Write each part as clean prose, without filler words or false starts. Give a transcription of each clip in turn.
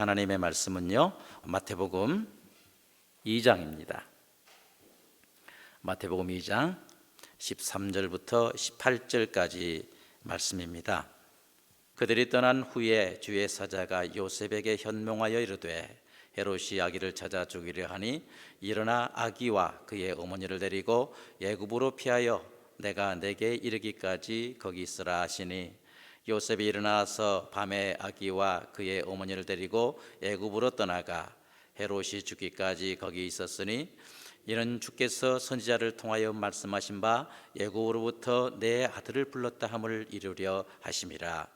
하나님의 말씀은요, 마태복음 2장입니다. 마태복음 2장 13절부터 18절까지 말씀입니다. 그들이 떠난 후에 주의 사자가 요셉에게 현명하여 이르되 헤롯이 아기를 찾아 죽이려 하니 일어나 아기와 그의 어머니를 데리고 애굽으로 피하여 내가 내게 이르기까지 거기 있으라 하시니 요셉이 일어나서 밤에 아기와 그의 어머니를 데리고 애굽으로 떠나가 헤롯이 죽기까지 거기 있었으니 이는 주께서 선지자를 통하여 말씀하신 바 애굽으로부터 내 아들을 불렀다 함을 이루려 하심이라.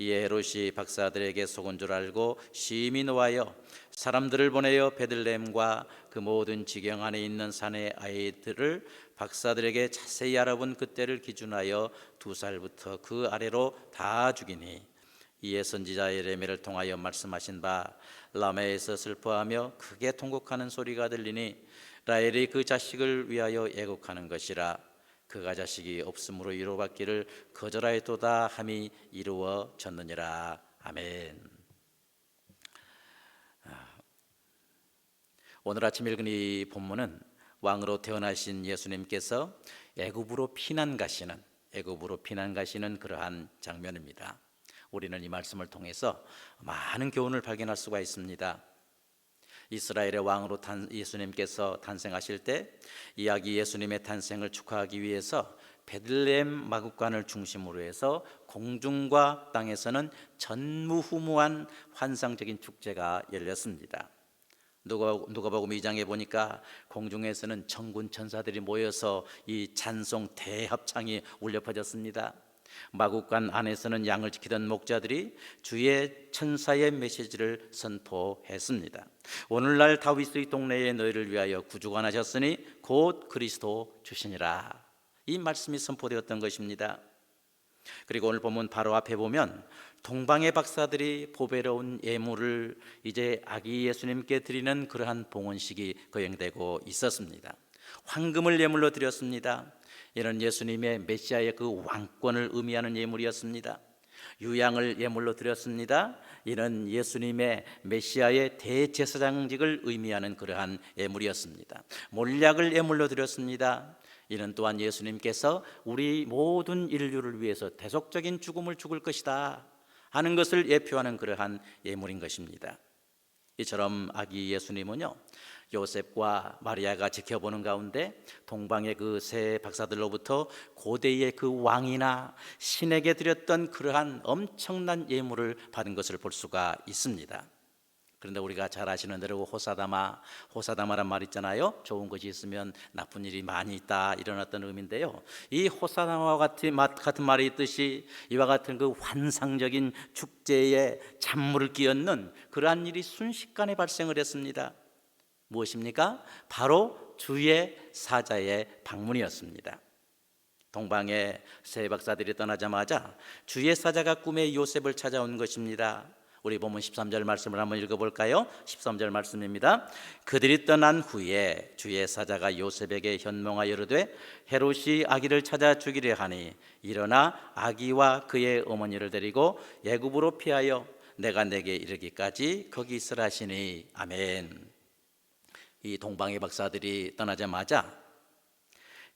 이에 헤롯이 박사들에게 속은 줄 알고 심히 노하여 사람들을 보내어 베들레헴과 그 모든 지경 안에 있는 산의 아이들을 박사들에게 자세히 알아본 그때를 기준하여 2살부터 그 아래로 다 죽이니, 이에 선지자 예레미야를 통하여 말씀하신 바 라마에서 슬퍼하며 크게 통곡하는 소리가 들리니 라헬이 그 자식을 위하여 애곡하는 것이라. 그가 자식이 없으므로 위로받기를 거절하였도다 함이 이루어졌느니라. 아멘. 오늘 아침 읽은 이 본문은 왕으로 태어나신 예수님께서 애굽으로 피난 가시는 그러한 장면입니다. 우리는 이 말씀을 통해서 많은 교훈을 발견할 수가 있습니다. 이스라엘의 왕으로 예수님께서 탄생하실 때 이 아기 예수님의 탄생을 축하하기 위해서 베들레헴 마구간을 중심으로 해서 공중과 땅에서는 전무후무한 환상적인 축제가 열렸습니다. 누가복음 2장에 보니까 공중에서는 천군 천사들이 모여서 이 찬송 대합창이 울려 퍼졌습니다. 마구간 안에서는 양을 지키던 목자들이 주의 천사의 메시지를 선포했습니다. 오늘날 다윗의 동네에 너희를 위하여 구주가 나셨으니 곧 그리스도 주시니라. 이 말씀이 선포되었던 것입니다. 그리고 오늘 본문 바로 앞에 보면 동방의 박사들이 보배로운 예물을 이제 아기 예수님께 드리는 그러한 봉헌식이 거행되고 있었습니다. 황금을 예물로 드렸습니다. 이는 예수님의 메시아의 그 왕권을 의미하는 예물이었습니다. 유양을 예물로 드렸습니다. 이는 예수님의 메시아의 대제사장직을 의미하는 그러한 예물이었습니다. 몰약을 예물로 드렸습니다. 이는 또한 예수님께서 우리 모든 인류를 위해서 대속적인 죽음을 죽을 것이다 하는 것을 예표하는 그러한 예물인 것입니다. 이처럼 아기 예수님은요, 요셉과 마리아가 지켜보는 가운데 동방의 그 세 박사들로부터 고대의 그 왕이나 신에게 드렸던 그러한 엄청난 예물을 받은 것을 볼 수가 있습니다. 그런데 우리가 잘 아시는 대로 호사다마란 말 있잖아요. 좋은 것이 있으면 나쁜 일이 많이 있다, 일어났던 의미인데요, 이 호사다마와 같은 말이 있듯이 이와 같은 그 환상적인 축제에 찬물을 끼얹는 그러한 일이 순식간에 발생을 했습니다. 무엇입니까? 바로 주의 사자의 방문이었습니다. 동방의 세 박사들이 떠나자마자 주의 사자가 꿈에 요셉을 찾아온 것입니다. 우리 보면 13절 말씀을 한번 읽어볼까요? 13절 말씀입니다. 그들이 떠난 후에 주의 사자가 요셉에게 현몽하여 이르되 헤롯이 아기를 찾아 죽이려 하니 일어나 아기와 그의 어머니를 데리고 애굽으로 피하여 내가 내게 이르기까지 거기 있으라 하시니. 아멘. 이 동방의 박사들이 떠나자마자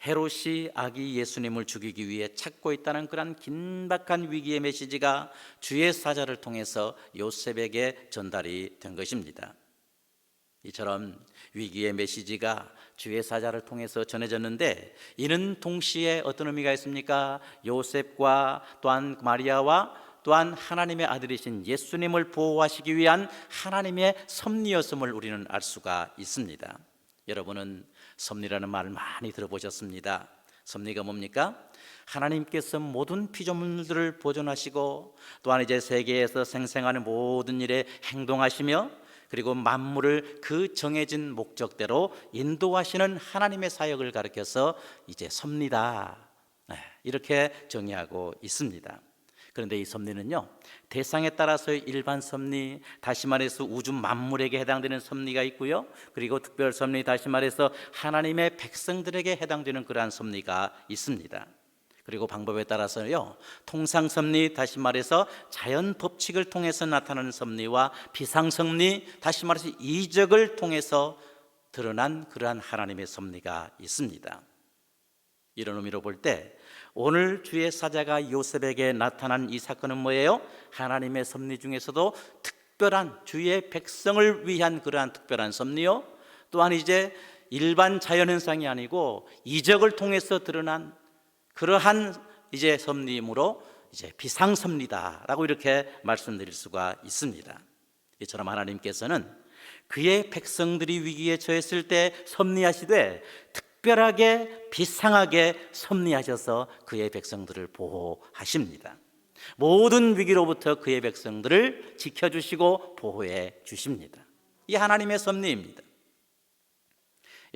헤롯이 아기 예수님을 죽이기 위해 찾고 있다는 그런 긴박한 위기의 메시지가 주의 사자를 통해서 요셉에게 전달이 된 것입니다. 이처럼 위기의 메시지가 주의 사자를 통해서 전해졌는데, 이는 동시에 어떤 의미가 있습니까? 요셉과 또한 마리아와 또한 하나님의 아들이신 예수님을 보호하시기 위한 하나님의 섭리였음을 우리는 알 수가 있습니다. 여러분은 섭리라는 말을 많이 들어보셨습니다. 섭리가 뭡니까? 하나님께서 모든 피조물들을 보존하시고 또한 이제 세계에서 생생하는 모든 일에 행동하시며 그리고 만물을 그 정해진 목적대로 인도하시는 하나님의 사역을 가리켜서 이제 섭리다, 이렇게 정의하고 있습니다. 그런데 이 섭리는요, 대상에 따라서 일반 섭리, 다시 말해서 우주 만물에게 해당되는 섭리가 있고요, 그리고 특별 섭리, 다시 말해서 하나님의 백성들에게 해당되는 그러한 섭리가 있습니다. 그리고 방법에 따라서요, 통상섭리, 다시 말해서 자연 법칙을 통해서 나타나는 섭리와 비상섭리, 다시 말해서 이적을 통해서 드러난 그러한 하나님의 섭리가 있습니다. 이런 의미로 볼 때 오늘 주의 사자가 요셉에게 나타난 이 사건은 뭐예요? 하나님의 섭리 중에서도 특별한 주의 백성을 위한 그러한 특별한 섭리요, 또한 이제 일반 자연현상이 아니고 이적을 통해서 드러난 그러한 이제 섭리이므로 이제 비상섭리다라고 이렇게 말씀드릴 수가 있습니다. 이처럼 하나님께서는 그의 백성들이 위기에 처했을 때 섭리하시되 특별하게 비상하게 섭리하셔서 그의 백성들을 보호하십니다. 모든 위기로부터 그의 백성들을 지켜주시고 보호해 주십니다. 이 하나님의 섭리입니다.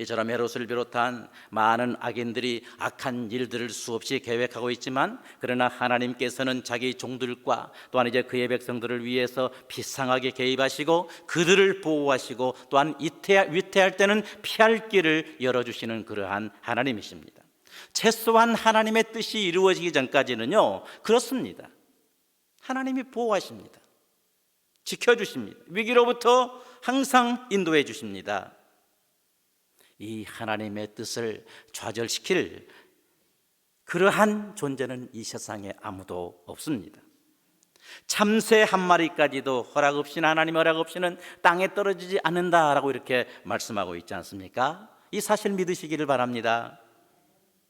이처럼 헤롯을 비롯한 많은 악인들이 악한 일들을 수없이 계획하고 있지만, 그러나 하나님께서는 자기 종들과 또한 이제 그의 백성들을 위해서 비상하게 개입하시고 그들을 보호하시고 또한 위태할 때는 피할 길을 열어주시는 그러한 하나님이십니다. 최소한 하나님의 뜻이 이루어지기 전까지는요, 그렇습니다. 하나님이 보호하십니다. 지켜주십니다. 위기로부터 항상 인도해 주십니다. 이 하나님의 뜻을 좌절시킬 그러한 존재는 이 세상에 아무도 없습니다. 참새 한 마리까지도 허락 없이는, 하나님 허락 없이는 땅에 떨어지지 않는다라고 이렇게 말씀하고 있지 않습니까? 이 사실 믿으시기를 바랍니다.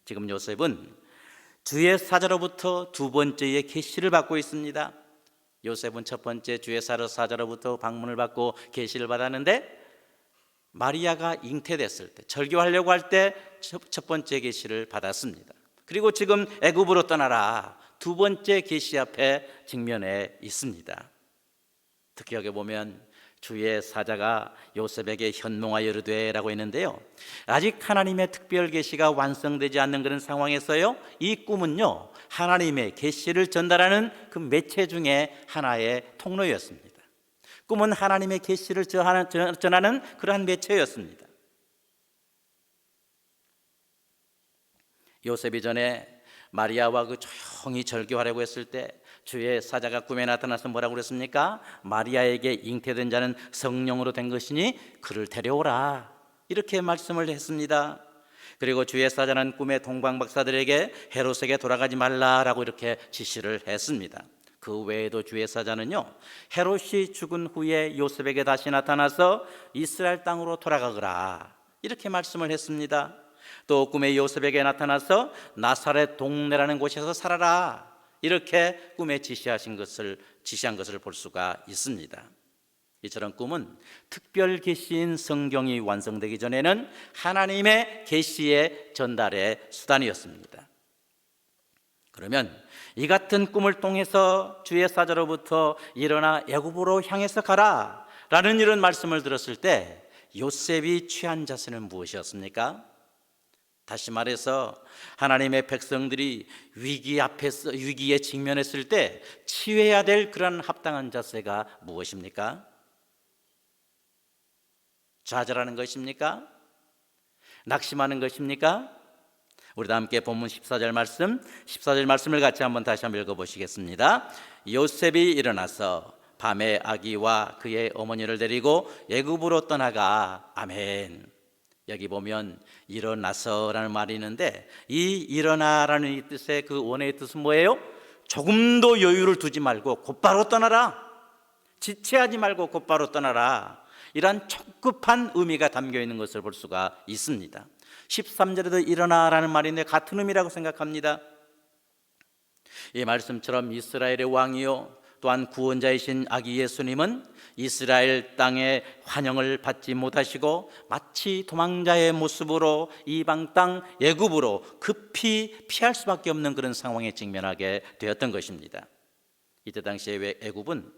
지금 요셉은 주의 사자로부터 두 번째의 계시를 받고 있습니다. 요셉은 첫 번째 주의 사자로부터 방문을 받고 계시를 받았는데, 마리아가 잉태됐을 때, 절교하려고 할 때 첫 번째 계시를 받았습니다. 그리고 지금 애굽으로 떠나라, 두 번째 계시 앞에 직면해 있습니다. 특히 여기 보면 주의 사자가 요셉에게 현몽하여 이르되라고 했는데요, 아직 하나님의 특별 계시가 완성되지 않는 그런 상황에서요, 이 꿈은요, 하나님의 계시를 전달하는 그 매체 중에 하나의 통로였습니다. 꿈은 하나님의 계시를 전하는 그러한 매체였습니다. 요셉이 전에 마리아와 그 조용히 절교하려고 했을 때 주의 사자가 꿈에 나타나서 뭐라고 그랬습니까? 마리아에게 잉태된 자는 성령으로 된 것이니 그를 데려오라, 이렇게 말씀을 했습니다. 그리고 주의 사자는 꿈의 동방박사들에게 헤롯에게 돌아가지 말라라고 이렇게 지시를 했습니다. 그 외에도 주의 사자는요, 헤롯이 죽은 후에 요셉에게 다시 나타나서 이스라엘 땅으로 돌아가거라, 이렇게 말씀을 했습니다. 또 꿈에 요셉에게 나타나서 나사렛 동네라는 곳에서 살아라, 이렇게 꿈에 지시한 것을 볼 수가 있습니다. 이처럼 꿈은 특별 계시인 성경이 완성되기 전에는 하나님의 계시의 전달의 수단이었습니다. 그러면 이 같은 꿈을 통해서 주의 사자로부터 일어나 애굽으로 향해서 가라 라는 이런 말씀을 들었을 때 요셉이 취한 자세는 무엇이었습니까? 다시 말해서 하나님의 백성들이 위기에 직면했을 때 취해야 될 그런 합당한 자세가 무엇입니까? 좌절하는 것입니까? 낙심하는 것입니까? 우리 다 함께 본문 14절 말씀을 같이 다시 한번 읽어보시겠습니다. 요셉이 일어나서 밤에 아기와 그의 어머니를 데리고 애굽으로 떠나가. 아멘. 여기 보면 일어나서라는 말이 있는데, 이 일어나라는 이 뜻의 그 원어의 뜻은 뭐예요? 조금도 여유를 두지 말고 곧바로 떠나라, 지체하지 말고 곧바로 떠나라, 이러한 촉급한 의미가 담겨 있는 것을 볼 수가 있습니다. 13절에도 일어나라는 말인데 같은 의미라고 생각합니다. 이 말씀처럼 이스라엘의 왕이요 또한 구원자이신 아기 예수님은 이스라엘 땅에 환영을 받지 못하시고 마치 도망자의 모습으로 이방 땅 애굽으로 급히 피할 수밖에 없는 그런 상황에 직면하게 되었던 것입니다. 이때 당시에 애굽은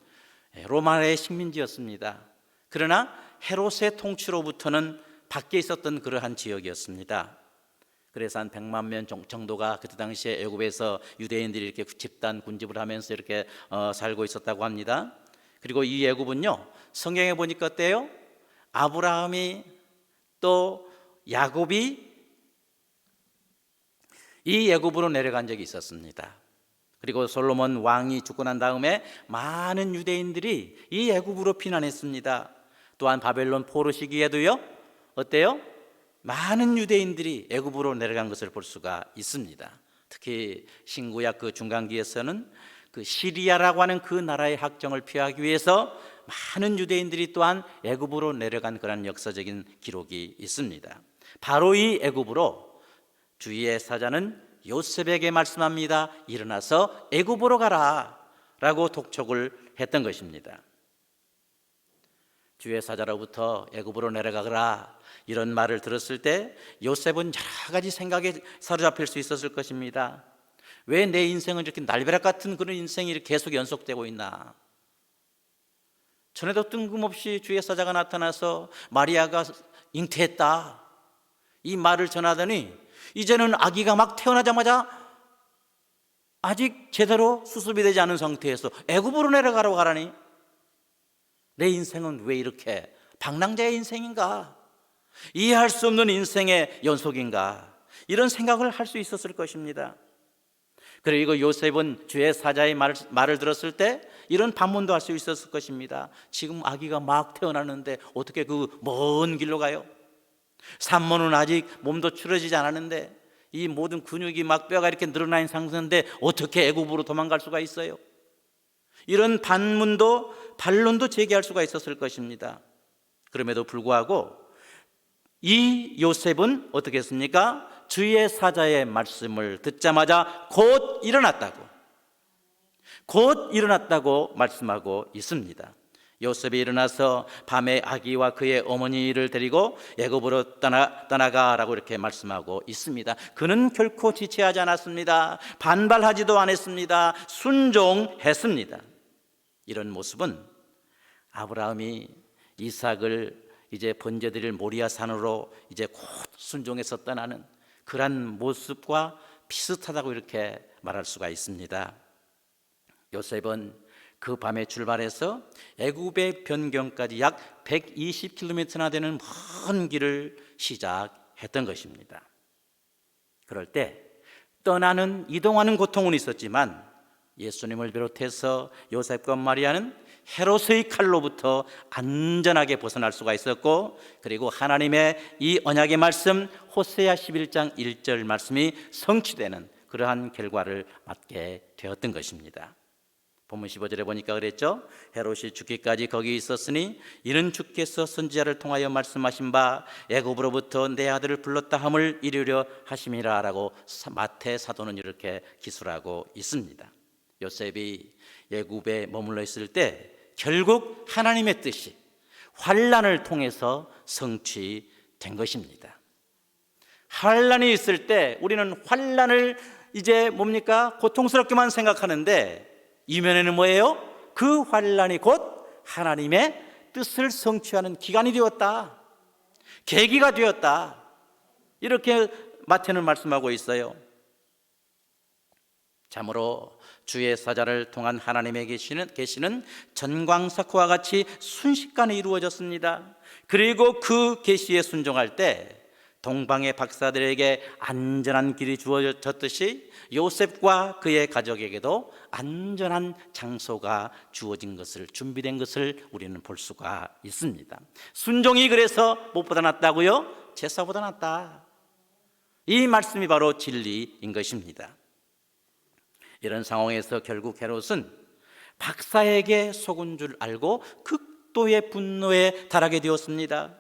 로마의 식민지였습니다. 그러나 헤롯의 통치로부터는 밖에 있었던 그러한 지역이었습니다. 그래서 한 100만 명 정도가 그때 당시에 애굽에서 유대인들이 이렇게 집단 군집을 하면서 이렇게 살고 있었다고 합니다. 그리고 이 애굽은요, 성경에 보니까 어때요? 아브라함이 또 야곱이 이 애굽으로 내려간 적이 있었습니다. 그리고 솔로몬 왕이 죽고 난 다음에 많은 유대인들이 이 애굽으로 피난했습니다. 또한 바벨론 포로 시기에도요, 어때요? 많은 유대인들이 애굽으로 내려간 것을 볼 수가 있습니다. 특히 신구약 그 중간기에서는 그 시리아라고 하는 그 나라의 학정을 피하기 위해서 많은 유대인들이 또한 애굽으로 내려간 그런 역사적인 기록이 있습니다. 바로 이 애굽으로 주의 사자는 요셉에게 말씀합니다. 일어나서 애굽으로 가라 라고 독촉을 했던 것입니다. 주의 사자로부터 애굽으로 내려가거라 이런 말을 들었을 때 요셉은 여러 가지 생각에 사로잡힐 수 있었을 것입니다. 왜 내 인생은 이렇게 날벼락 같은 그런 인생이 이렇게 계속 연속되고 있나? 전에도 뜬금없이 주의 사자가 나타나서 마리아가 잉태했다 이 말을 전하더니 이제는 아기가 막 태어나자마자 아직 제대로 수습이 되지 않은 상태에서 애굽으로 내려가라고 하라니, 내 인생은 왜 이렇게 방랑자의 인생인가? 이해할 수 없는 인생의 연속인가? 이런 생각을 할 수 있었을 것입니다. 그리고 요셉은 주의 사자의 말을 들었을 때 이런 반문도 할 수 있었을 것입니다. 지금 아기가 막 태어나는데 어떻게 그 먼 길로 가요? 산모는 아직 몸도 추러지지 않았는데 이 모든 근육이 막 뼈가 이렇게 늘어나 있는 상태인데 어떻게 애굽으로 도망갈 수가 있어요? 이런 반론도 제기할 수가 있었을 것입니다. 그럼에도 불구하고 이 요셉은 어떻게 했습니까? 주의 사자의 말씀을 듣자마자 곧 일어났다고 말씀하고 있습니다. 요셉이 일어나서 밤에 아기와 그의 어머니를 데리고 애굽으로 떠나가라고 이렇게 말씀하고 있습니다. 그는 결코 지체하지 않았습니다. 반발하지도 않았습니다. 순종했습니다. 이런 모습은 아브라함이 이삭을 이제 번제드릴 모리아 산으로 이제 곧 순종해서 떠나는 그러한 모습과 비슷하다고 이렇게 말할 수가 있습니다. 요셉은 그 밤에 출발해서 애굽의 변경까지 약 120km나 되는 먼 길을 시작했던 것입니다. 그럴 때 이동하는 고통은 있었지만 예수님을 비롯해서 요셉과 마리아는 헤롯의 칼로부터 안전하게 벗어날 수가 있었고, 그리고 하나님의 이 언약의 말씀 호세아 11장 1절 말씀이 성취되는 그러한 결과를 맞게 되었던 것입니다. 본문 15절에 보니까 그랬죠. 헤롯이 죽기까지 거기 있었으니 이는 주께서 선지자를 통하여 말씀하신 바 애굽으로부터 내 아들을 불렀다 함을 이루려 하심이라 라고 마태 사도는 이렇게 기술하고 있습니다. 요셉이 애굽에 머물러 있을 때 결국 하나님의 뜻이 환난을 통해서 성취된 것입니다. 환난이 있을 때 우리는 환난을 이제 뭡니까? 고통스럽게만 생각하는데 이면에는 뭐예요? 그 환난이 곧 하나님의 뜻을 성취하는 기간이 되었다, 계기가 되었다, 이렇게 마태는 말씀하고 있어요. 참으로 주의 사자를 통한 하나님의 계시는 전광석화와 같이 순식간에 이루어졌습니다. 그리고 그 계시에 순종할 때 동방의 박사들에게 안전한 길이 주어졌듯이 요셉과 그의 가족에게도 안전한 장소가 준비된 것을 우리는 볼 수가 있습니다. 순종이 그래서 무엇보다 낫다고요? 제사보다 낫다. 이 말씀이 바로 진리인 것입니다. 이런 상황에서 결국 헤롯은 박사에게 속은 줄 알고 극도의 분노에 달하게 되었습니다.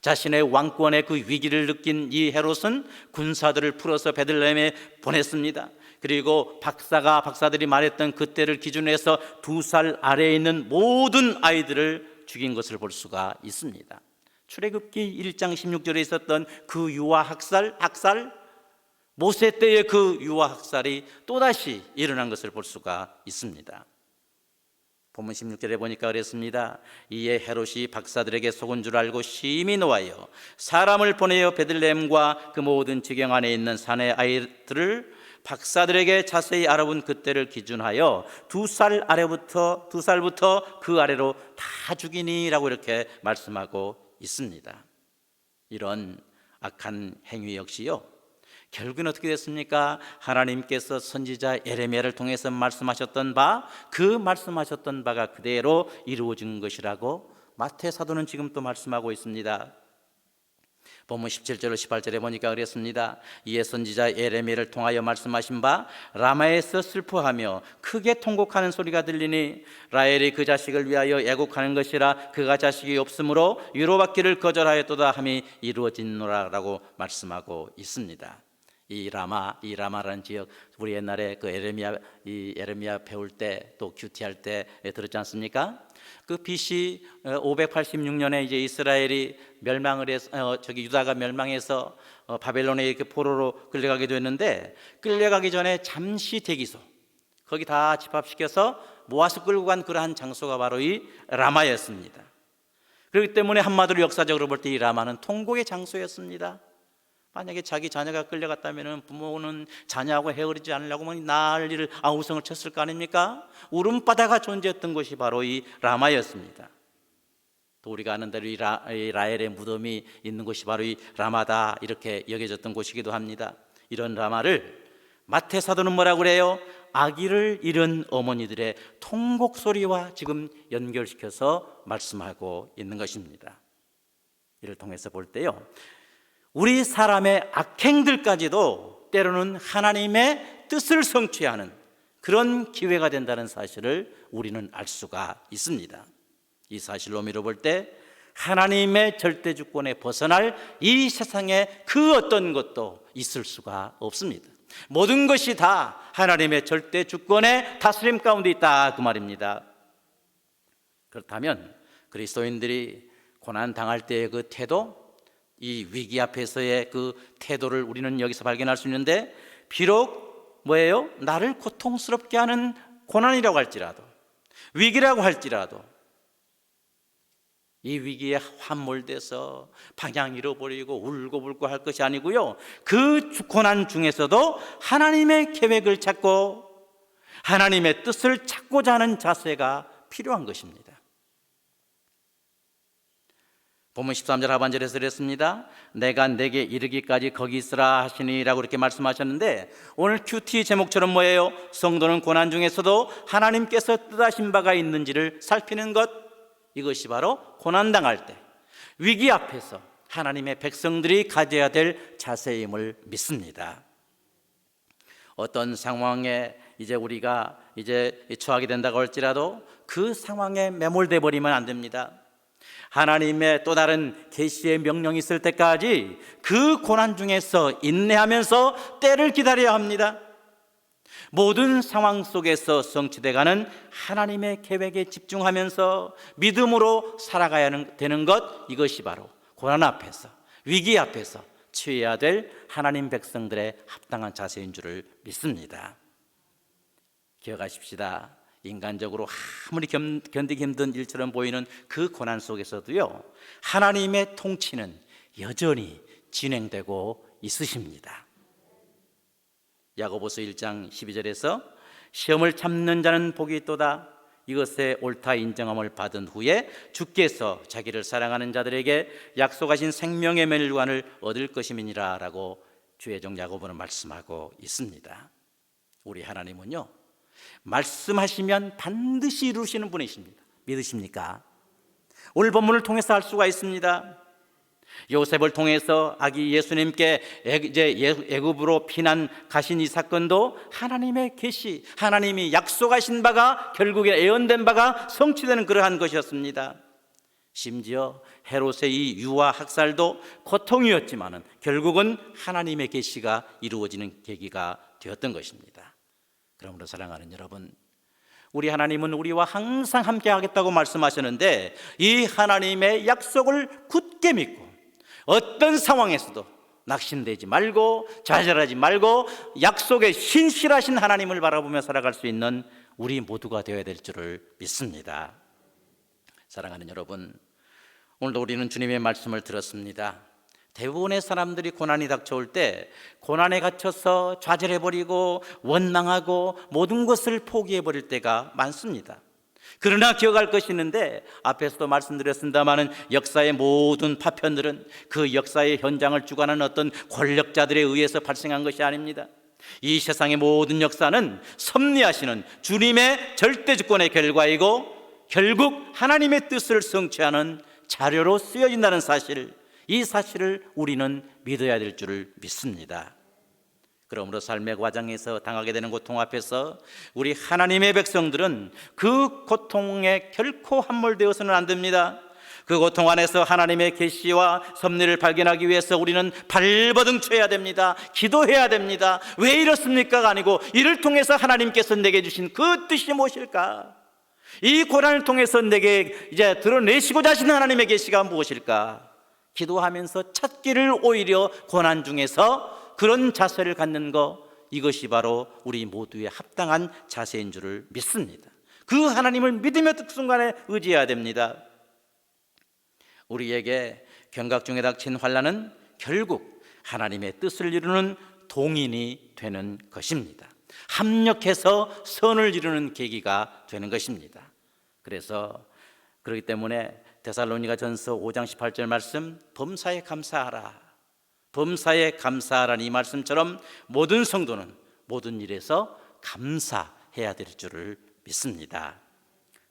자신의 왕권의 그 위기를 느낀 이 헤롯은 군사들을 풀어서 베들레헴에 보냈습니다. 그리고 박사들이 말했던 그때를 기준으로 해서 2살 아래에 있는 모든 아이들을 죽인 것을 볼 수가 있습니다. 출애굽기 1장 16절에 있었던 그 유아 학살, 모세 때의 그 유아 학살이 또다시 일어난 것을 볼 수가 있습니다. 본문 16절에 보니까 그랬습니다. 이에 헤롯이 박사들에게 속은 줄 알고 심히 노하여 사람을 보내어 베들레헴과 그 모든 지경 안에 있는 산의 아이들을 박사들에게 자세히 알아본 그때를 기준하여 2살부터 그 아래로 다 죽이니라고 이렇게 말씀하고 있습니다. 이런 악한 행위 역시요, 결국은 어떻게 됐습니까? 하나님께서 선지자 예레미야를 통해서 말씀하셨던 바, 그 말씀하셨던 바가 그대로 이루어진 것이라고 마태 사도는 지금 또 말씀하고 있습니다. 본문 17절로 18절에 보니까 그랬습니다. 이에 선지자 예레미야를 통하여 말씀하신 바, 라마에서 슬퍼하며 크게 통곡하는 소리가 들리니 라헬이 그 자식을 위하여 애곡하는 것이라. 그가 자식이 없으므로 위로받기를 거절하였도다 함이 이루어진노라라고 말씀하고 있습니다. 이 라마라는 지역, 우리 옛날에 그 예레미야 배울 때 또 큐티할 때 들었지 않습니까? 그 BC 586년에 이제 이스라엘이 멸망을 해서 유다가 멸망해서 바벨론에 이렇게 포로로 끌려가게 됐는데, 끌려가기 전에 잠시 대기소, 거기 다 집합시켜서 모아서 끌고 간 그러한 장소가 바로 이 라마였습니다. 그렇기 때문에 한마디로 역사적으로 볼 때 이 라마는 통곡의 장소였습니다. 만약에 자기 자녀가 끌려갔다면 부모는 자녀하고 헤어지지 않으려고 난리를 아우성을 쳤을 거 아닙니까? 울음바다가 존재했던 것이 바로 이 라마였습니다. 또 우리가 아는 대로 이 라헬의 무덤이 있는 곳이 바로 이 라마다, 이렇게 여겨졌던 곳이기도 합니다. 이런 라마를 마태 사도는 뭐라고 그래요? 아기를 잃은 어머니들의 통곡 소리와 지금 연결시켜서 말씀하고 있는 것입니다. 이를 통해서 볼 때요, 우리 사람의 악행들까지도 때로는 하나님의 뜻을 성취하는 그런 기회가 된다는 사실을 우리는 알 수가 있습니다. 이 사실로 미뤄볼 때 하나님의 절대 주권에 벗어날 이 세상에 그 어떤 것도 있을 수가 없습니다. 모든 것이 다 하나님의 절대 주권의 다스림 가운데 있다, 그 말입니다. 그렇다면 그리스도인들이 고난 당할 때의 그 태도, 이 위기 앞에서의 그 태도를 우리는 여기서 발견할 수 있는데, 비록 뭐예요? 나를 고통스럽게 하는 고난이라고 할지라도, 위기라고 할지라도 이 위기에 함몰돼서 방향 잃어버리고 울고불고 할 것이 아니고요, 그 고난 중에서도 하나님의 계획을 찾고 하나님의 뜻을 찾고자 하는 자세가 필요한 것입니다. 본문 13절 하반절에서 그랬습니다. 내가 내게 이르기까지 거기 있으라 하시니라고 이렇게 말씀하셨는데, 오늘 큐티 제목처럼 뭐예요? 성도는 고난 중에서도 하나님께서 뜻하신 바가 있는지를 살피는 것, 이것이 바로 고난당할 때, 위기 앞에서 하나님의 백성들이 가져야 될 자세임을 믿습니다. 어떤 상황에 이제 우리가 처하게 된다고 할지라도 그 상황에 매몰돼 버리면 안 됩니다. 하나님의 또 다른 계시의 명령이 있을 때까지 그 고난 중에서 인내하면서 때를 기다려야 합니다. 모든 상황 속에서 성취돼가는 하나님의 계획에 집중하면서 믿음으로 살아가야 되는 것, 이것이 바로 고난 앞에서, 위기 앞에서 취해야 될 하나님 백성들의 합당한 자세인 줄을 믿습니다. 기억하십시다. 인간적으로 아무리 견디기 힘든 일처럼 보이는 그 고난 속에서도요, 하나님의 통치는 여전히 진행되고 있으십니다. 야고보서 1장 12절에서 시험을 참는 자는 복이 있도다. 이것에 옳다 인정함을 받은 후에 주께서 자기를 사랑하는 자들에게 약속하신 생명의 멸관을 얻을 것임이니라 라고 주의 종 야고보는 말씀하고 있습니다. 우리 하나님은요, 말씀하시면 반드시 이루시는 분이십니다. 믿으십니까? 오늘 본문을 통해서 알 수가 있습니다. 요셉을 통해서 아기 예수님께 애굽으로 피난 가신 이 사건도 하나님의 계시, 하나님이 약속하신 바가, 결국에 예언된 바가 성취되는 그러한 것이었습니다. 심지어 헤롯의 이 유아 학살도 고통이었지만은 결국은 하나님의 계시가 이루어지는 계기가 되었던 것입니다. 그러므로 사랑하는 여러분, 우리 하나님은 우리와 항상 함께 하겠다고 말씀하셨는데, 이 하나님의 약속을 굳게 믿고 어떤 상황에서도 낙심되지 말고 좌절하지 말고 약속에 신실하신 하나님을 바라보며 살아갈 수 있는 우리 모두가 되어야 될 줄을 믿습니다. 사랑하는 여러분, 오늘도 우리는 주님의 말씀을 들었습니다. 대부분의 사람들이 고난이 닥쳐올 때 고난에 갇혀서 좌절해버리고 원망하고 모든 것을 포기해버릴 때가 많습니다. 그러나 기억할 것이 있는데, 앞에서도 말씀드렸습니다마는 역사의 모든 파편들은 그 역사의 현장을 주관하는 어떤 권력자들에 의해서 발생한 것이 아닙니다. 이 세상의 모든 역사는 섭리하시는 주님의 절대 주권의 결과이고 결국 하나님의 뜻을 성취하는 자료로 쓰여진다는 사실, 이 사실을 우리는 믿어야 될 줄을 믿습니다. 그러므로 삶의 과정에서 당하게 되는 고통 앞에서 우리 하나님의 백성들은 그 고통에 결코 함몰되어서는 안 됩니다. 그 고통 안에서 하나님의 계시와 섭리를 발견하기 위해서 우리는 발버둥 쳐야 됩니다. 기도해야 됩니다. 왜 이렇습니까가 아니고, 이를 통해서 하나님께서 내게 주신 그 뜻이 무엇일까? 이 고난을 통해서 내게 이제 드러내시고자 하시는 하나님의 계시가 무엇일까? 기도하면서 찾기를 오히려 고난 중에서 그런 자세를 갖는 것, 이것이 바로 우리 모두의 합당한 자세인 줄을 믿습니다. 그 하나님을 믿으며 그 순간에 의지해야 됩니다. 우리에게 경각 중에 닥친 환난은 결국 하나님의 뜻을 이루는 동인이 되는 것입니다. 합력해서 선을 이루는 계기가 되는 것입니다. 그래서 그렇기 때문에 데살로니가전서 5장 18절 말씀, 범사에 감사하라, 범사에 감사하라는 이 말씀처럼 모든 성도는 모든 일에서 감사해야 될 줄을 믿습니다.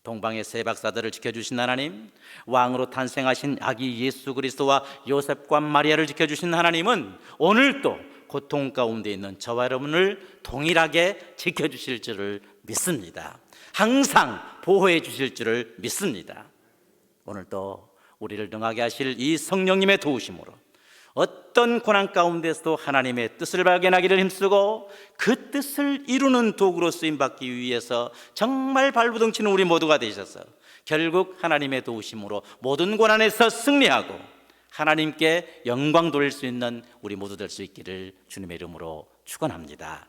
동방의 세 박사들을 지켜주신 하나님, 왕으로 탄생하신 아기 예수 그리스도와 요셉과 마리아를 지켜주신 하나님은 오늘도 고통 가운데 있는 저와 여러분을 동일하게 지켜주실 줄을 믿습니다. 항상 보호해 주실 줄을 믿습니다. 오늘도 우리를 능하게 하실 이 성령님의 도우심으로 어떤 고난 가운데서도 하나님의 뜻을 발견하기를 힘쓰고 그 뜻을 이루는 도구로 쓰임받기 위해서 정말 발버둥 치는 우리 모두가 되셔서 결국 하나님의 도우심으로 모든 고난에서 승리하고 하나님께 영광 돌릴 수 있는 우리 모두 될 수 있기를 주님의 이름으로 축원합니다.